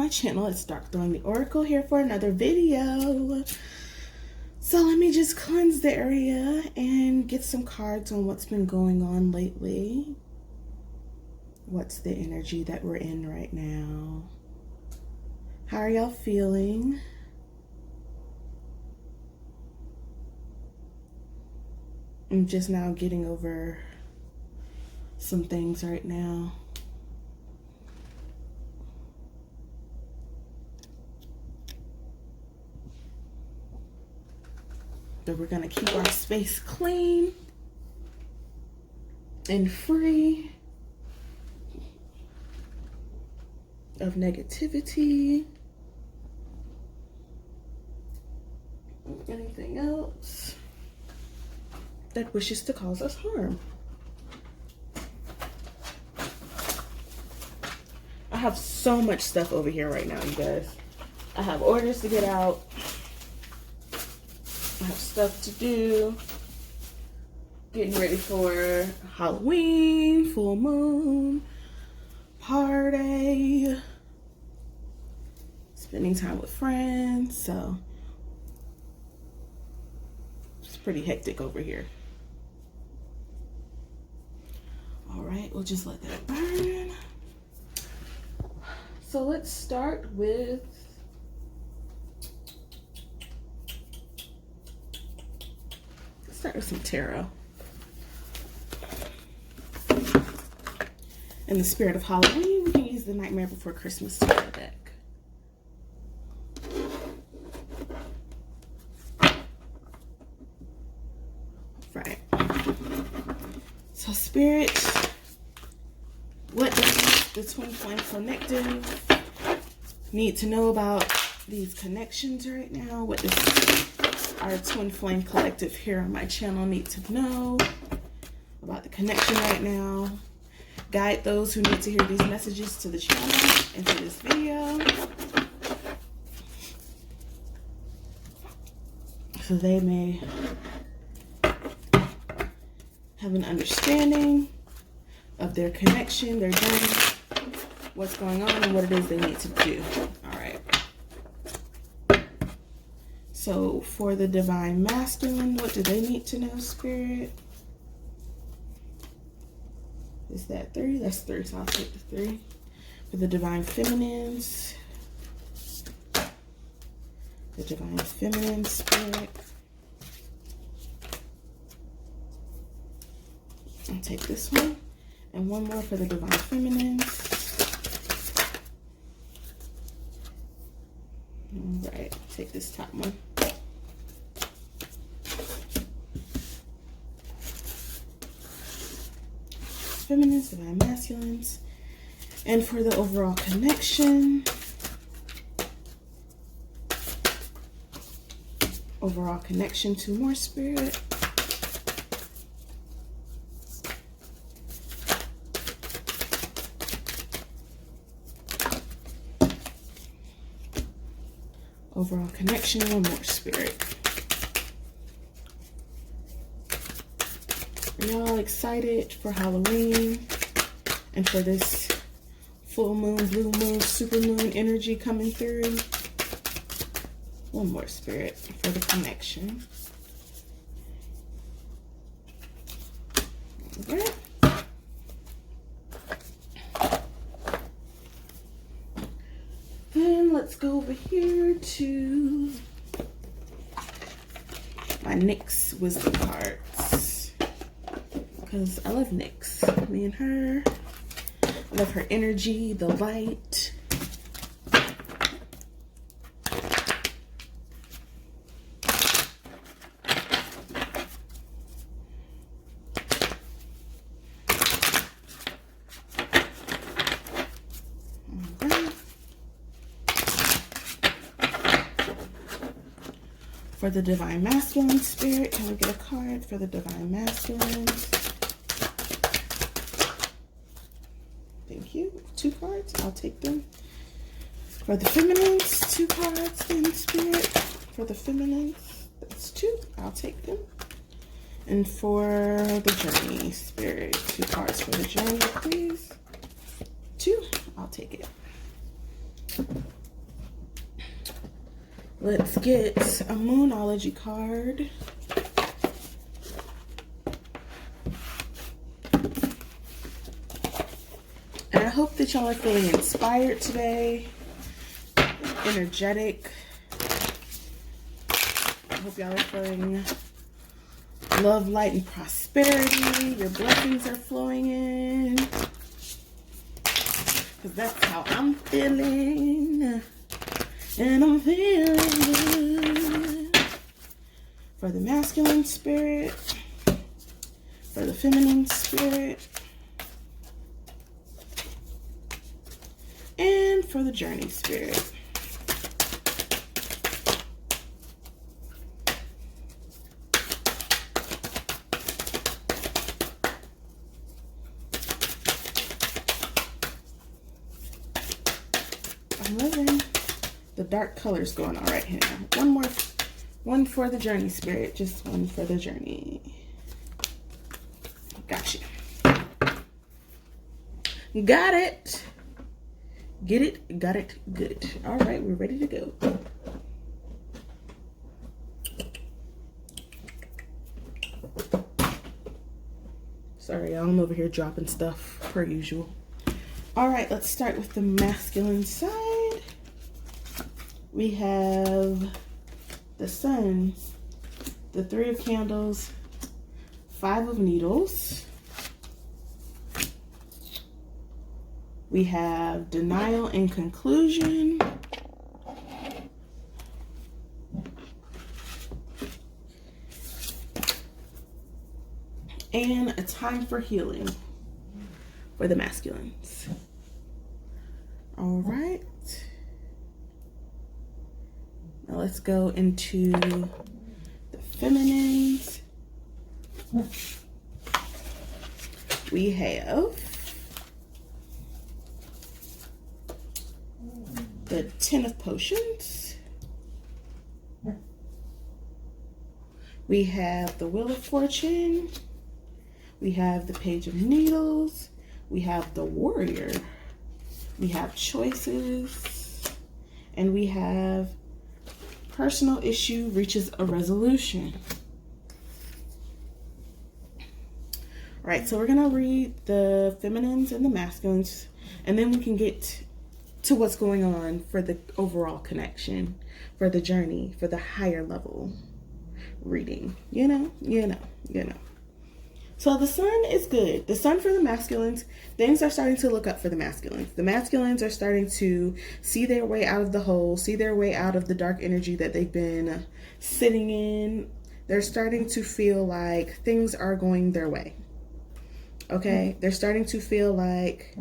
my channel. It's Darkthorn the Oracle here for another video. So let me just cleanse the area and get some cards on what's been going on lately. What's the energy that we're in right now? How are y'all feeling? I'm just now getting over some things right now. So we're gonna keep our space clean and free of negativity. Anything else that wishes to cause us harm. I have so much stuff over here right now, you guys. I have orders to get out. I have stuff to do. Getting ready for Halloween, full moon, party, spending time with friends. So it's pretty hectic over here. All right, we'll just let that burn. So let's start with some tarot. In the spirit of Halloween, we can use the Nightmare Before Christmas tarot deck. Right. So Spirit, what does the Twin Flame Collective need to know about these connections right now? What does our Twin Flame Collective here on my channel need to know about the connection right now? Guide those who need to hear these messages to the channel and to this video, so they may have an understanding of their connection, their journey, what's going on, and what it is they need to do. All right. So for the Divine Masculine, what do they need to know, Spirit? Is that 3? That's 3, so I'll take the 3. For the Divine Feminines, the Divine Feminine Spirit, I'll take this one. And one more for the Divine Feminines. All right, take this top one. Feminines, Divine Masculines. And for the overall connection, two more, Spirit. Overall connection, one more, Spirit. Are y'all excited for Halloween and for this full moon, blue moon, super moon energy coming through? One more, Spirit, for the connection. All right. Then let's go over here to my NYX wisdom cards, because I love NYX. Me and her. I love her energy, the light. For the Divine Masculine, Spirit, can we get a card for the Divine Masculine? Thank you. 2 cards. I'll take them. For the Feminines, 2 cards then, Spirit. For the Feminines, that's 2. I'll take them. And for the Journey, Spirit, 2 cards for the Journey, please. 2. I'll take it. Let's get a Moonology card. And I hope that y'all are feeling inspired today, energetic. I hope y'all are feeling love, light, and prosperity. Your blessings are flowing in. Because that's how I'm feeling. And I'm feeling good. For the masculine spirit. For the feminine spirit. And for the journey spirit. I'm loving the dark colors going on right here. One for the journey spirit, just one for the journey. Gotcha. Got it. Get it, got it, good. All right, we're ready to go. Sorry, y'all, I'm over here dropping stuff per usual. All right, let's start with the masculine side. We have the Sun, the Three of Candles, Five of Needles. We have denial and conclusion. And a time for healing for the masculines. All right. Now let's go into the feminines. We have the Ten of Potions. We have the Wheel of Fortune. We have the Page of Needles. We have the Warrior. We have Choices. And we have Personal Issue Reaches a Resolution. All right, so we're going to read the feminines and the masculines, and then we can get to what's going on for the overall connection, for the journey, for the higher level reading. You know. So the Sun is good. The Sun for the masculines, things are starting to look up for the masculines. The masculines are starting to see their way out of the hole, see their way out of the dark energy that they've been sitting in. They're starting to feel like things are going their way. Okay? They're starting to feel like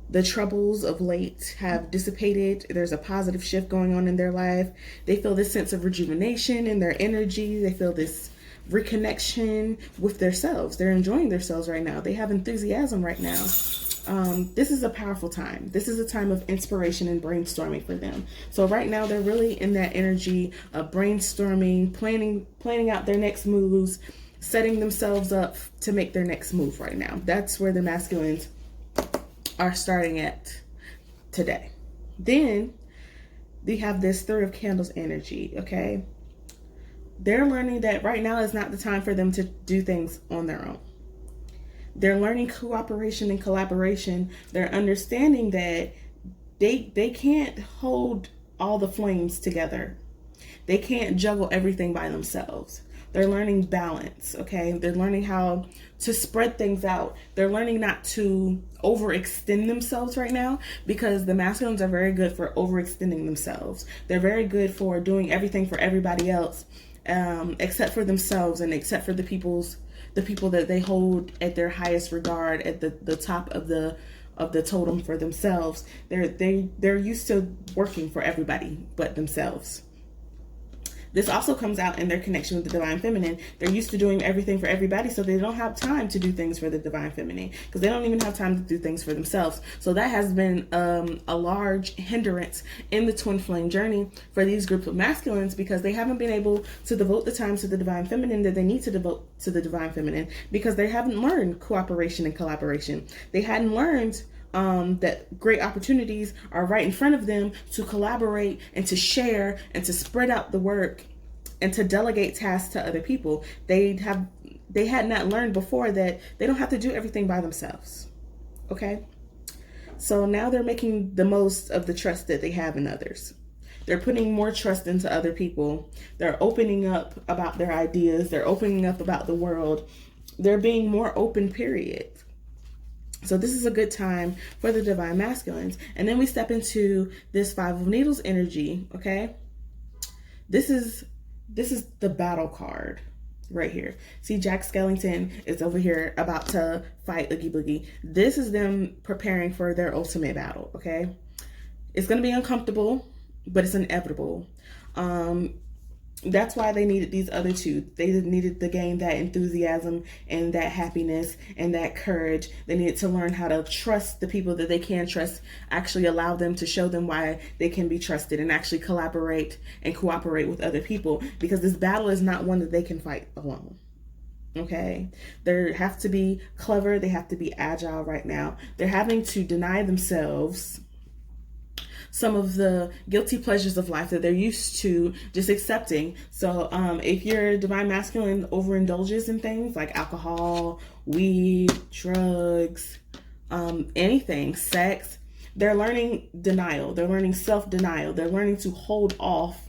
the troubles of late have dissipated. There's a positive shift going on in their life. They feel this sense of rejuvenation in their energy. They feel this reconnection with themselves. They're enjoying themselves right now. They have enthusiasm right now. This is a powerful time. This is a time of inspiration and brainstorming for them. So right now they're really in that energy of brainstorming, planning out their next moves, setting themselves up to make their next move right now. That's where the masculines are starting at today. Then we have this Three of Candles energy, okay? They're learning that right now is not the time for them to do things on their own. They're learning cooperation and collaboration. They're understanding that they can't hold all the flames together. They can't juggle everything by themselves. They're learning balance, okay? They're learning how to spread things out. They're learning not to overextend themselves right now, because the masculines are very good for overextending themselves. They're very good for doing everything for everybody else, except for themselves and except for the people that they hold at their highest regard, at the top of the totem for themselves. They're used to working for everybody but themselves. This also comes out in their connection with the Divine Feminine. They're used to doing everything for everybody, so they don't have time to do things for the Divine Feminine, because they don't even have time to do things for themselves. So that has been a large hindrance in the Twin Flame journey for these groups of masculines, because they haven't been able to devote the time to the Divine Feminine that they need to devote to the Divine Feminine, because they haven't learned cooperation and collaboration. They hadn't learned that great opportunities are right in front of them to collaborate and to share and to spread out the work and to delegate tasks to other people. They had not learned before that they don't have to do everything by themselves. Okay? So now they're making the most of the trust that they have in others. They're putting more trust into other people. They're opening up about their ideas. They're opening up about the world. They're being more open, period. So this is a good time for the divine masculines. And then we step into this Five of Needles energy, okay? This is the battle card right here. See, Jack Skellington is over here about to fight Oogie Boogie. This is them preparing for their ultimate battle, okay? It's going to be uncomfortable, but it's inevitable. That's why they needed these other two. They needed to gain that enthusiasm and that happiness and that courage. They needed to learn how to trust the people that they can trust, actually allow them to show them why they can be trusted, and actually collaborate and cooperate with other people, because this battle is not one that they can fight alone. Okay, they have to be clever. They have to be agile right now. They're having to deny themselves some of the guilty pleasures of life that they're used to just accepting. So if your divine masculine overindulges in things like alcohol, weed, drugs, anything, sex, they're learning denial. They're learning self-denial. They're learning to hold off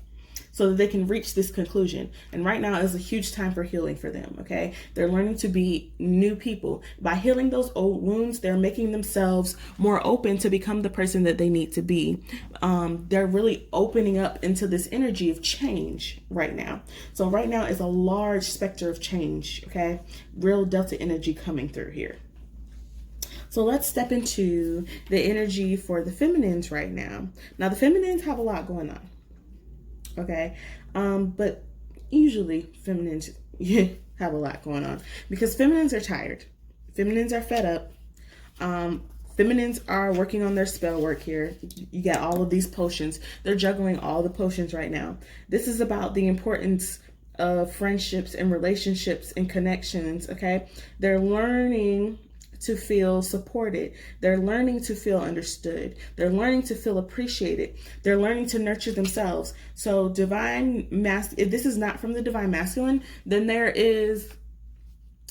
so that they can reach this conclusion. And right now is a huge time for healing for them, okay? They're learning to be new people. By healing those old wounds, they're making themselves more open to become the person that they need to be. They're really opening up into this energy of change right now. So right now is a large specter of change, okay? Real Delta energy coming through here. So let's step into the energy for the feminines right now. Now the feminines have a lot going on. Okay, but usually feminines have a lot going on because feminines are tired. Feminines are fed up. Feminines are working on their spell work here. You got all of these potions. They're juggling all the potions right now. This is about the importance of friendships and relationships and connections, okay? They're learning to feel supported. They're learning to feel understood. They're learning to feel appreciated. They're learning to nurture themselves. So if this is not from the divine masculine, then there is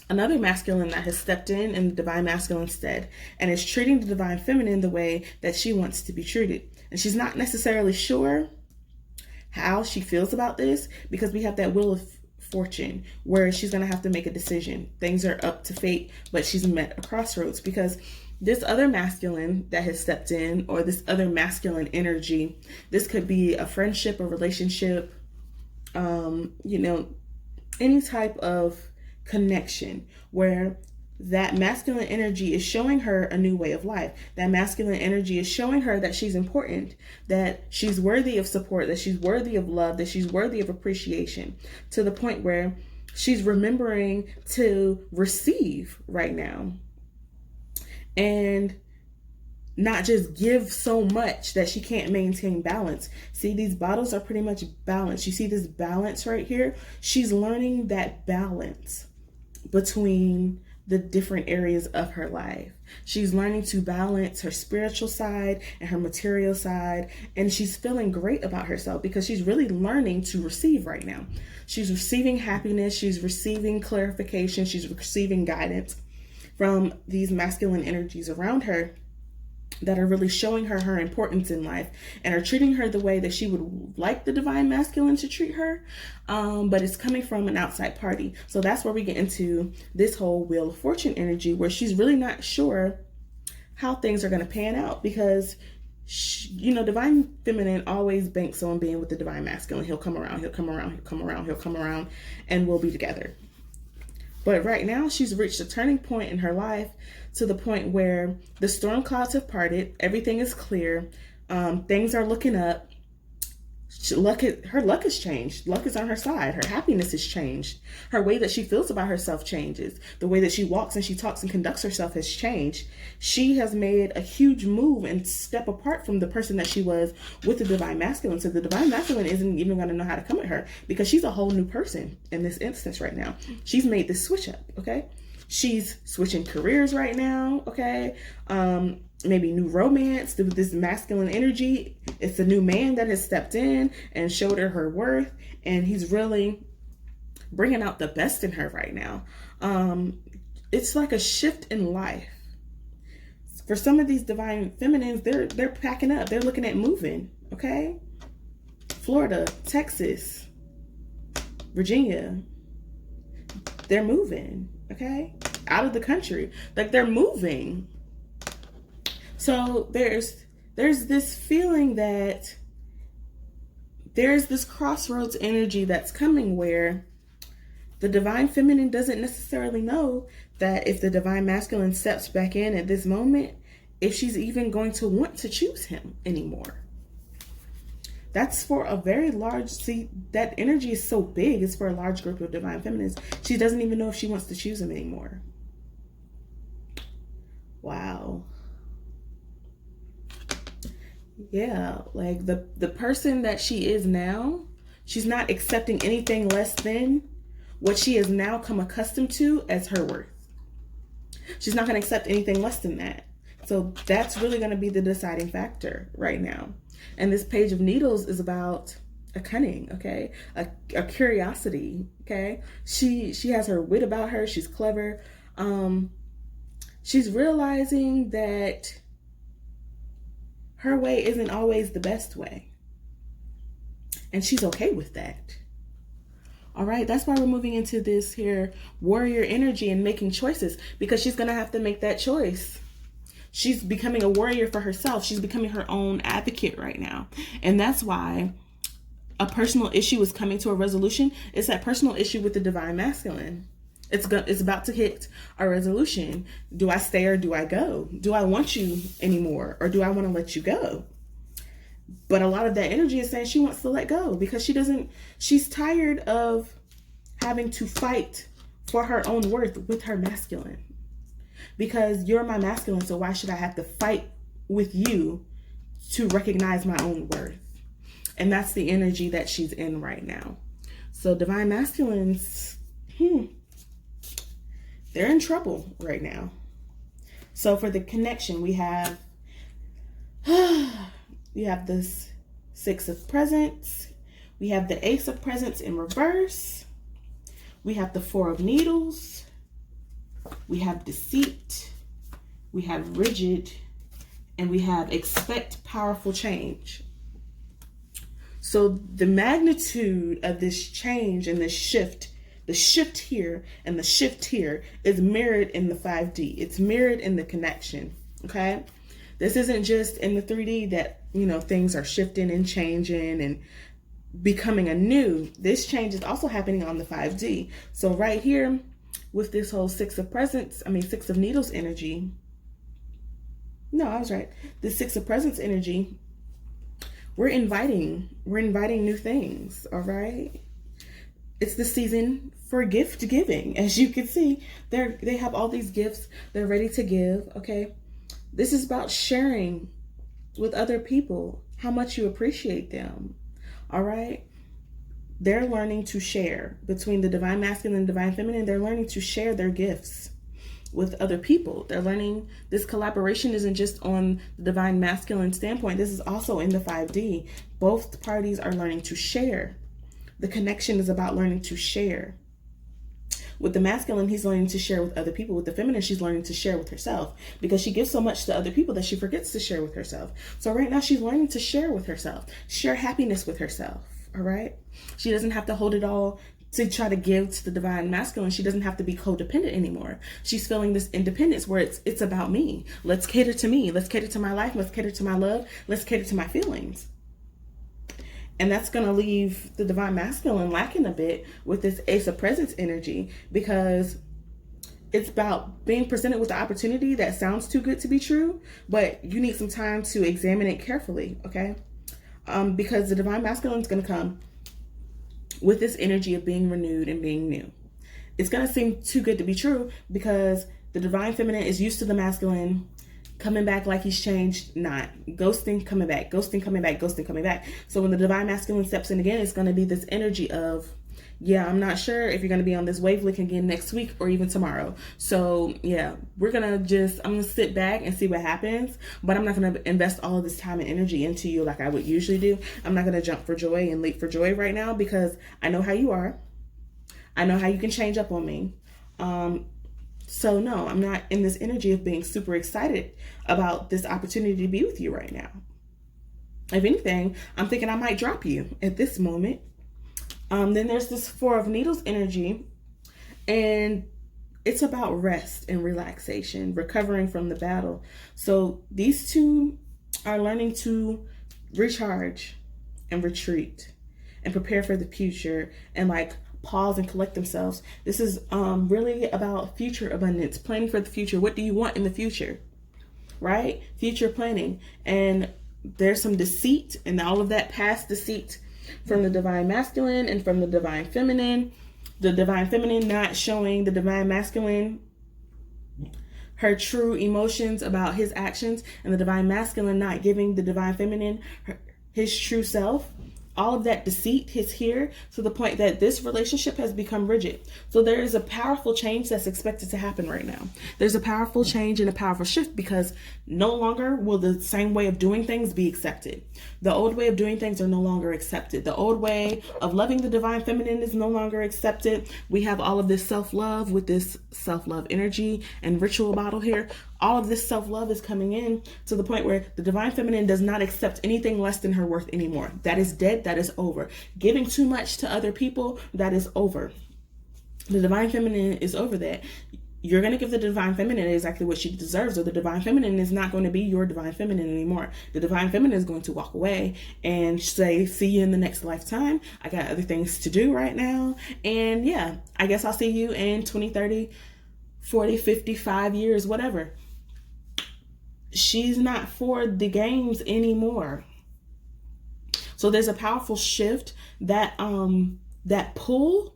another masculine that has stepped in the divine masculine stead and is treating the divine feminine the way that she wants to be treated. And she's not necessarily sure how she feels about this because we have that wheel of fortune where she's going to have to make a decision. Things are up to fate, but she's met a crossroads because this other masculine that has stepped in, or this other masculine energy, this could be a friendship, a relationship, any type of connection where that masculine energy is showing her a new way of life. That masculine energy is showing her that she's important, that she's worthy of support, that she's worthy of love, that she's worthy of appreciation, to the point where she's remembering to receive right now and not just give so much that she can't maintain balance. See, these bottles are pretty much balanced. You see this balance right here? She's learning that balance between the different areas of her life. She's learning to balance her spiritual side and her material side, and she's feeling great about herself because she's really learning to receive right now. She's receiving happiness, she's receiving clarification, she's receiving guidance from these masculine energies around her that are really showing her her importance in life and are treating her the way that she would like the divine masculine to treat her, but it's coming from an outside party. So that's where we get into this whole Wheel of Fortune energy, where she's really not sure how things are going to pan out because divine feminine always banks on being with the divine masculine. He'll come around, he'll come around, he'll come around, he'll come around, and we'll be together. But right now she's reached a turning point in her life, to the point where the storm clouds have parted, everything is clear, things are looking up. Her luck has changed. Luck is on her side. Her happiness has changed. Her way that she feels about herself changes. The way that she walks and she talks and conducts herself has changed. She has made a huge move and step apart from the person that she was with the divine masculine. So the divine masculine isn't even going to know how to come at her because she's a whole new person in this instance right now. She's made this switch up, okay? She's switching careers right now, okay? Maybe new romance, this masculine energy. It's a new man that has stepped in and showed her worth, and he's really bringing out the best in her right now. It's like a shift in life. For some of these divine feminines, they're packing up. They're looking at moving, okay? Florida, Texas, Virginia, they're moving, okay? Out of the country. Like, they're moving. So there's this feeling that there's this crossroads energy that's coming where the divine feminine doesn't necessarily know that if the divine masculine steps back in at this moment, if she's even going to want to choose him anymore. That's for a very large, see, that energy is so big, it's for a large group of divine feminines. She doesn't even know if she wants to choose him anymore. Wow. Yeah, like the person that she is now, she's not accepting anything less than what she has now come accustomed to as her worth. She's not going to accept anything less than that. So that's really going to be the deciding factor right now. And this Page of Needles is about a cunning, okay? A curiosity, okay? She has her wit about her. She's clever. She's realizing that her way isn't always the best way. And she's okay with that. All right, that's why we're moving into this here warrior energy and making choices, because she's going to have to make that choice. She's becoming a warrior for herself. She's becoming her own advocate right now. And that's why a personal issue is coming to a resolution. It's that personal issue with the divine masculine. It's about to hit a resolution. Do I stay or do I go? Do I want you anymore, or do I want to let you go? But a lot of that energy is saying she wants to let go because she's tired of having to fight for her own worth with her masculine. Because you're my masculine, so why should I have to fight with you to recognize my own worth? And that's the energy that she's in right now. So divine masculines, they're in trouble right now. So for the connection, we have this Six of Presents. We have the Ace of Presents in reverse. We have the Four of Needles. We have Deceit. We have Rigid. And we have Expect Powerful Change. So the magnitude of this change and this shift, the shift here and the shift here, is mirrored in the 5D. It's mirrored in the connection, okay? This isn't just in the 3D that, things are shifting and changing and becoming anew. This change is also happening on the 5D. So right here with this whole Six of Needles energy. No, I was right. The Six of Presents energy, we're inviting new things, all right? It's the season for gift giving. As you can see, they have all these gifts. They're ready to give, okay? This is about sharing with other people how much you appreciate them, all right? They're learning to share between the divine masculine and divine feminine. They're learning to share their gifts with other people. They're learning this collaboration isn't just on the divine masculine standpoint. This is also in the 5D. Both parties are learning to share. The connection is about learning to share. With the masculine, he's learning to share with other people. With the feminine, she's learning to share with herself, because she gives so much to other people that she forgets to share with herself. So right now she's learning to share with herself, share happiness with herself, all right? She doesn't have to hold it all to try to give to the divine masculine. She doesn't have to be codependent anymore. She's feeling this independence where it's about me. Let's cater to me. Let's cater to my life. Let's cater to my love. Let's cater to my feelings. And that's going to leave the divine masculine lacking a bit with this Ace of Presents energy, because it's about being presented with the opportunity that sounds too good to be true, but you need some time to examine it carefully, okay? Because the divine masculine is going to come with this energy of being renewed and being new. It's going to seem too good to be true because the divine feminine is used to the masculine coming back like he's changed, not ghosting, coming back, ghosting, coming back, ghosting, coming back. So when the divine masculine steps in again, it's going to be this energy of yeah, I'm not sure if you're going to be on this wavelength again next week or even tomorrow. So yeah, I'm going to sit back and see what happens, but I'm not going to invest all of this time and energy into you like I would usually do. I'm not going to jump for joy and leap for joy right now because I know how you are. I know how you can change up on me. So no, I'm not in this energy of being super excited about this opportunity to be with you right now. If anything, I'm thinking I might drop you at this moment. Then there's this Four of Needles energy, and it's about rest and relaxation, recovering from the battle. So these two are learning to recharge and retreat and prepare for the future and like pause and collect themselves. This is really about future abundance, planning for the future. What do you want in the future, right? Future planning. And there's some deceit and all of that past deceit from the divine masculine and from the divine feminine. The divine feminine not showing the divine masculine her true emotions about his actions, and the divine masculine not giving the divine feminine his true self. All of that deceit is here to the point that this relationship has become rigid. So there is a powerful change that's expected to happen right now. There's a powerful change and a powerful shift because no longer will the same way of doing things be accepted. The old way of doing things are no longer accepted. The old way of loving the divine feminine is no longer accepted. We have all of this self-love with this self-love energy and ritual bottle here. All of this self-love is coming in to the point where the divine feminine does not accept anything less than her worth anymore. That is dead. That is over. Giving too much to other people, that is over. The divine feminine is over that. You're going to give the divine feminine exactly what she deserves, or the divine feminine is not going to be your divine feminine anymore. The divine feminine is going to walk away and say, see you in the next lifetime. I got other things to do right now. And yeah, I guess I'll see you in 20, 30, 40, 55 years, whatever. She's not for the games anymore. So there's a powerful shift that that pull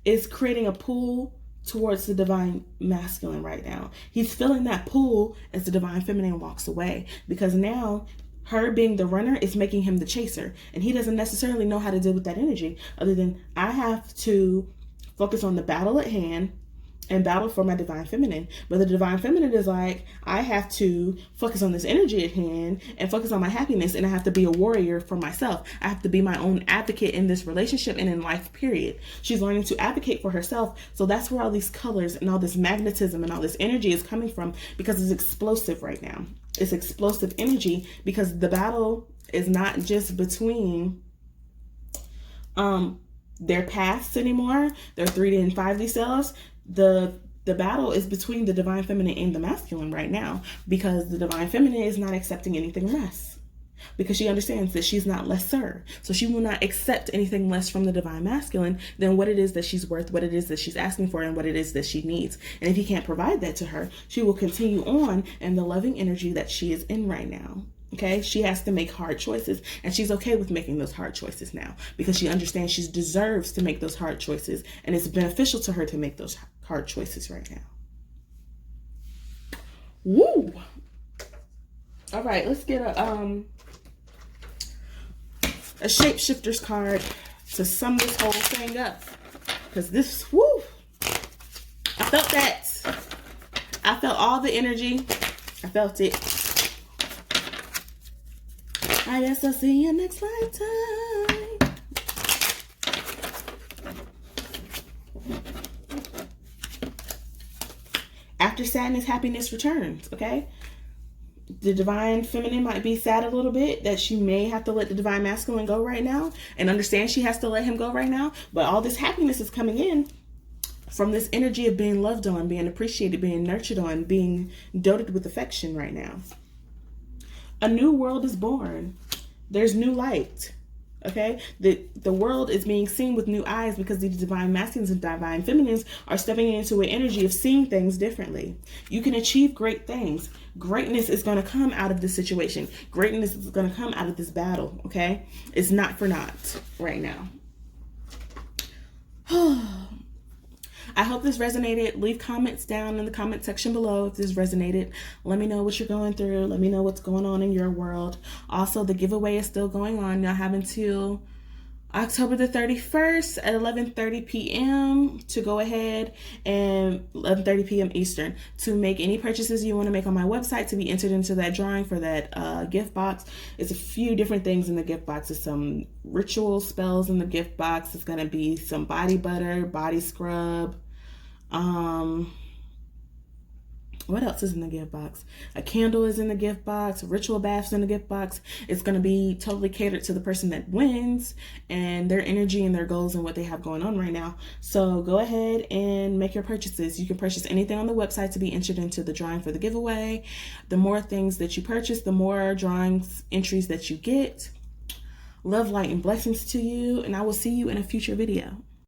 is creating a pull towards the divine masculine right now. He's feeling that pull as the divine feminine walks away, because now her being the runner is making him the chaser, and he doesn't necessarily know how to deal with that energy other than I have to focus on the battle at hand and battle for my divine feminine. But the divine feminine is like, I have to focus on this energy at hand and focus on my happiness, and I have to be a warrior for myself. I have to be my own advocate in this relationship and in life, period. She's learning to advocate for herself. So that's where all these colors and all this magnetism and all this energy is coming from, because it's explosive right now. It's explosive energy because the battle is not just between their paths anymore, their 3D and 5D selves. The battle is between the divine feminine and the masculine right now, because the divine feminine is not accepting anything less, because she understands that she's not lesser. So she will not accept anything less from the divine masculine than what it is that she's worth, what it is that she's asking for, and what it is that she needs. And if he can't provide that to her, she will continue on in the loving energy that she is in right now. Okay, she has to make hard choices, and she's okay with making those hard choices now, because she understands she deserves to make those hard choices, and it's beneficial to her to make those hard choices right now. Woo! All right, let's get a shapeshifter's card to sum this whole thing up, because this, woo! I felt that. I felt all the energy. I felt it. I guess I'll see you next lifetime. After sadness, happiness returns, okay? The divine feminine might be sad a little bit that she may have to let the divine masculine go right now, and understand she has to let him go right now. But all this happiness is coming in from this energy of being loved on, being appreciated, being nurtured on, being doted with affection right now. A new world is born. There's new light. Okay? The world is being seen with new eyes, because the divine masculines and divine feminines are stepping into an energy of seeing things differently. You can achieve great things. Greatness is going to come out of this situation. Greatness is going to come out of this battle. Okay? It's not for naught right now. I hope this resonated. Leave comments down in the comment section below if this resonated. Let me know what you're going through. Let me know what's going on in your world. Also, the giveaway is still going on. Y'all have until October the 31st at 11:30 p.m. to go ahead and 11:30 p.m. Eastern to make any purchases you want to make on my website to be entered into that drawing for that gift box. It's a few different things in the gift box. There's some ritual spells in the gift box. It's going to be some body butter, body scrub. What else is in the gift box? A candle is in the gift box. Ritual baths in the gift box. It's going to be totally catered to the person that wins and their energy and their goals and what they have going on right now. So go ahead and make your purchases. You can purchase anything on the website to be entered into the drawing for the giveaway. The more things that you purchase, the more drawings entries that you get. Love, light, and blessings to you. And I will see you in a future video.